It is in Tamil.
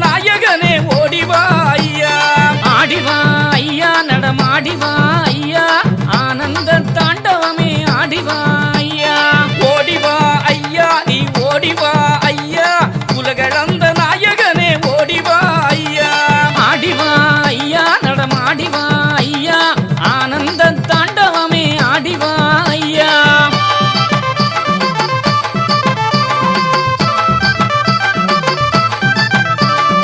நாயகனே ஓடிவா ஐயா, ஆடிவா ஐயா நடமாடிவா ஐயா, ஆனந்த தாண்டவமே ஆடிவா ஐயா, ஓடிவா ஐயா நீ ஓடிவா ஐயா, உலகளந்த